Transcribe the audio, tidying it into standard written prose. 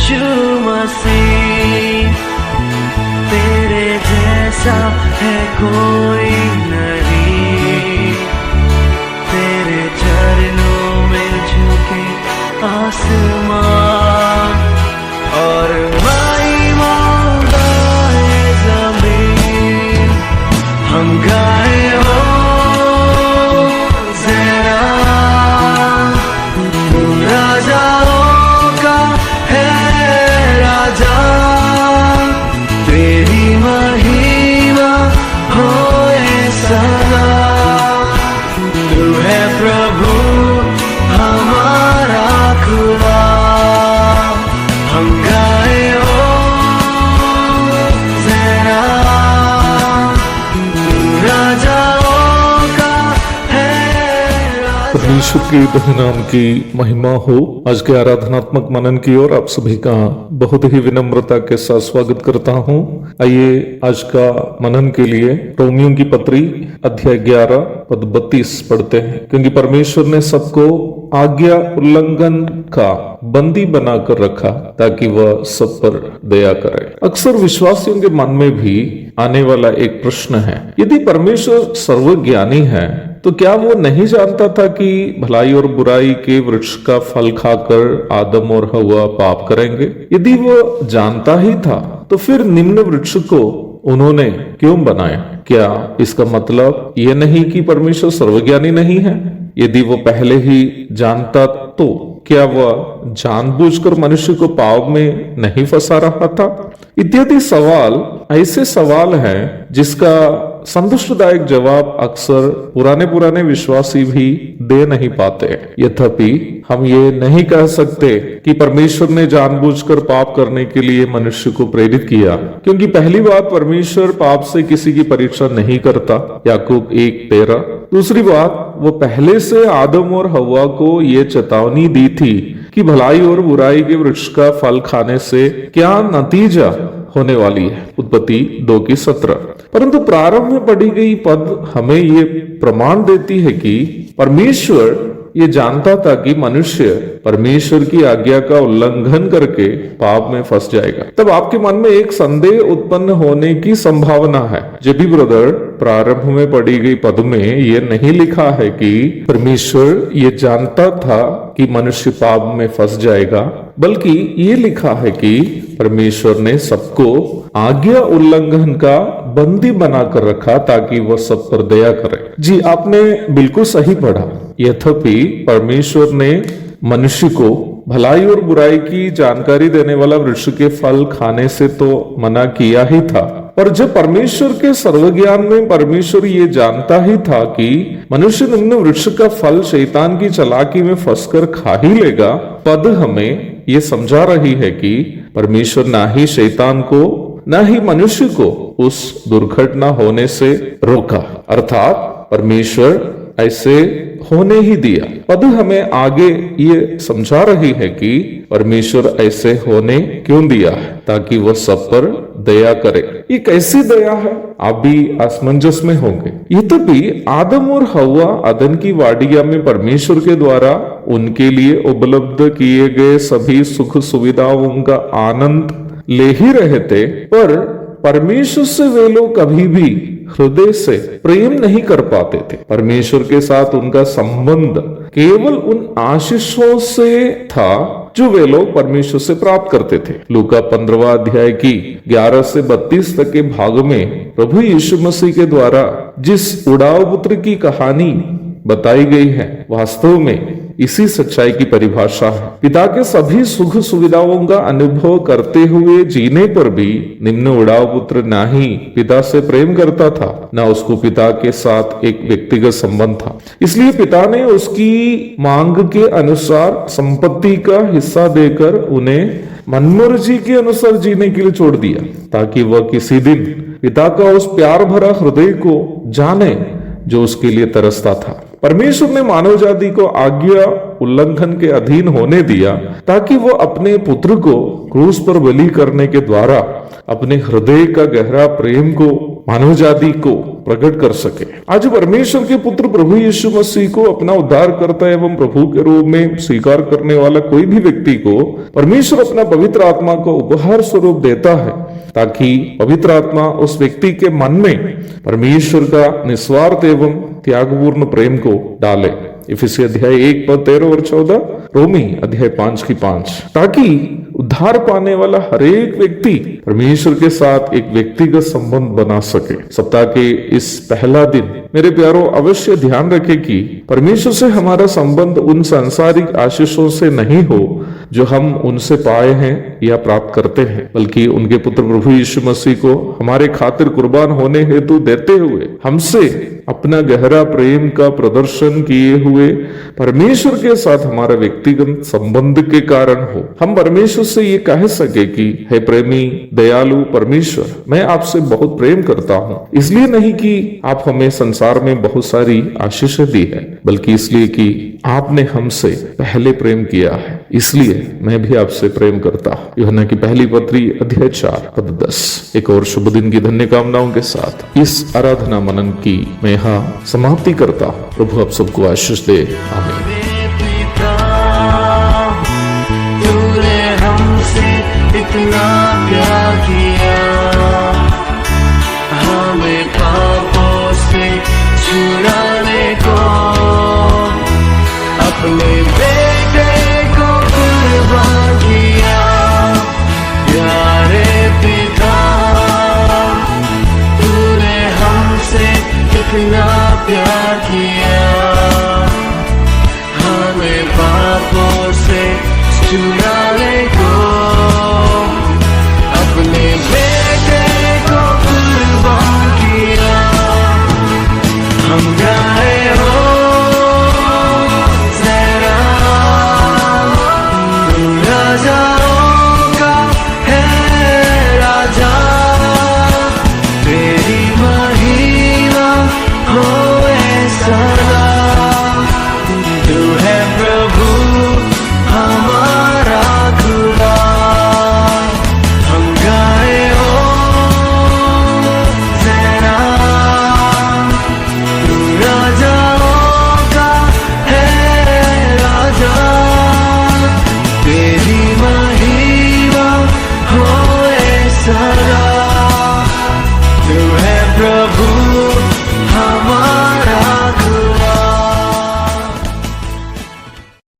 यीशु मसीह, तेरे जैसा है कोई नहीं, तेरे चरणों में झुके आसमान और महिमा गाए ज़मीन। हम गाए हो ज़रा, तू राजाओं का है राजा, तेरी महिमा होए सदा। तू है प्रभु हमारा खुदा, हम गाए हो ज़रा, तू राजाओं का है राजा। परमेश्वर के धन्य नाम की महिमा हो। आज के आराधनात्मक मनन की ओर आप सभी का बहुत ही विनम्रता के साथ स्वागत करता हूं। आइए आज का मनन के लिए रोमियों की पत्री अध्याय 11 पद 32 पढ़ते हैं। क्योंकि परमेश्वर ने सबको आज्ञा उल्लंघन का बंदी बनाकर रखा ताकि वह सब पर दया करे। अक्सर विश्वासियों के मन में भी आने वाला एक प्रश्न है, यदि परमेश्वर सर्वज्ञानी है तो क्या वो नहीं जानता था कि भलाई और बुराई के वृक्ष का फल खाकर आदम और हव्वा पाप करेंगे? यदि वो जानता ही था तो फिर निम्न वृक्ष को उन्होंने क्यों बनाया? क्या इसका मतलब ये नहीं कि परमेश्वर सर्वज्ञानी नहीं है? यदि वो पहले ही जानता तो क्या वह जानबूझकर मनुष्य को पाप में नहीं फंसा रहा था? इत्यादि सवाल ऐसे सवाल हैं जिसका संतुष्टदायक जवाब अक्सर पुराने विश्वासी भी दे नहीं पाते। यद्यपि हम ये नहीं कह सकते कि परमेश्वर ने जानबूझकर पाप करने के लिए मनुष्य को प्रेरित किया, क्योंकि पहली बात, परमेश्वर पाप से किसी की परीक्षा नहीं करता, याकूब 1:13। दूसरी बात, वो पहले से आदम और हव्वा को ये चेतावनी दी थी कि भलाई और बुराई के वृक्ष का फल खाने से क्या नतीजा होने वाली है। उत्पत्ति 2:17। परंतु प्रारंभ में पढ़ी गई पद हमें ये प्रमाण देती है कि परमेश्वर ये जानता था कि मनुष्य परमेश्वर की आज्ञा का उल्लंघन करके पाप में फंस जाएगा। तब आपके मन में एक संदेह उत्पन्न होने की संभावना है, जब भी ब्रदर प्रारंभ में पढ़ी गई पद में ये नहीं लिखा है कि परमेश्वर ये जानता था कि मनुष्य पाप में फंस जाएगा, बल्कि ये लिखा है कि परमेश्वर ने सबको आज्ञा उल्लंघन का बंदी बनाकर रखा ताकि वह सब पर दया करे। जी, आपने बिल्कुल सही पढ़ा। यद्यपि परमेश्वर ने मनुष्य को भलाई और बुराई की जानकारी देने वाला वृक्ष के फल खाने से तो मना किया ही था, पर जब परमेश्वर के सर्वज्ञान में परमेश्वर ये जानता ही था कि मनुष्य निम्न वृक्ष का फल शैतान की चालाकी में फंसकर खा ही लेगा, पद हमें ये समझा रही है कि परमेश्वर ना ही शैतान को ना ही मनुष्य को उस दुर्घटना होने से रोका, अर्थात परमेश्वर ऐसे होने ही दिया। पद हमें आगे ये समझा रही है कि परमेश्वर ऐसे होने क्यों दिया है, ताकि वह सब पर दया करे। ये कैसी दया है, आप भी असमंजस में होंगे। ये तो भी आदम और हव्वा अदन की वाटिका में परमेश्वर के द्वारा उनके लिए उपलब्ध किए गए सभी सुख सुविधाओं का आनंद ले ही रहे थे, पर परमेश्वर से वे लोग कभी भी हृदय से प्रेम नहीं कर पाते थे। परमेश्वर के साथ उनका संबंध केवल उन आशीषों से था जो वे लोग परमेश्वर से प्राप्त करते थे। लूका 15वां अध्याय की 11 से 32 तक के भाग में प्रभु यीशु मसीह के द्वारा जिस उड़ाऊ पुत्र की कहानी बताई गई है, वास्तव में इसी सच्चाई की परिभाषा है। पिता के सभी सुख सुविधाओं का अनुभव करते हुए जीने पर भी निम्न उड़ाऊ पुत्र ना ही पिता से प्रेम करता था, ना उसको पिता के साथ एक व्यक्तिगत संबंध था। इसलिए पिता ने उसकी मांग के अनुसार संपत्ति का हिस्सा देकर उन्हें मनमर्जी के अनुसार जीने के लिए छोड़ दिया, ताकि वह किसी दिन पिता का उस प्यार भरा हृदय को जाने जो उसके लिए तरसता था। परमेश्वर ने मानव जाति को आज्ञा उल्लंघन के अधीन होने दिया ताकि वो अपने पुत्र को क्रूस पर बलि करने के द्वारा अपने हृदय का गहरा प्रेम को मानव जाति को प्रकट कर सके। आज परमेश्वर के पुत्र प्रभु यीशु मसीह को अपना उद्धारकर्ता एवं प्रभु के रूप में स्वीकार करने वाला कोई भी व्यक्ति को परमेश्वर अपना पवित्र आत्मा को उपहार स्वरूप देता है, ताकि पवित्र आत्मा उस व्यक्ति के मन में परमेश्वर का निस्वार्थ एवं त्यागपूर्ण प्रेम को डाले। इफिसी अध्याय 1 पद 13 और 14, रोमी अध्याय 5 की 5, ताकि उद्धार पाने वाला हर एक व्यक्ति परमेश्वर के साथ एक व्यक्तिगत संबंध बना सके। सप्ताह के इस पहला दिन मेरे प्यारों अवश्य ध्यान रखें कि परमेश्वर से हमारा संबंध उन सांसारिक आशीषों से नहीं हो जो हम उनसे पाए हैं या प्राप्त करते हैं, बल्कि उनके पुत्र प्रभु यीशु मसीह को हमारे खातिर कुर्बान होने हेतु देते हुए हमसे अपना गहरा प्रेम का प्रदर्शन किए हुए परमेश्वर के साथ हमारा व्यक्तिगत संबंध के कारण हो। हम परमेश्वर से ये कह सके कि हे प्रेमी दयालु परमेश्वर, मैं आपसे बहुत प्रेम करता हूँ, इसलिए नहीं कि आप हमें संसार में बहुत सारी आशीषें दी है, बल्कि इसलिए कि आपने हमसे पहले प्रेम किया है, इसलिए मैं भी आपसे प्रेम करता हूँ। यूहन्ना की पहली पत्री अध्याय 4 पद 10। एक और शुभ दिन की धन्य कामनाओं के साथ इस आराधना मनन की मैं यहाँ समाप्ति करता हूँ। प्रभु आप सबको आशीष दे, आमीन। तूने हमसे इतना प्यार किया, हमें पापों से छुड़ाने को अपने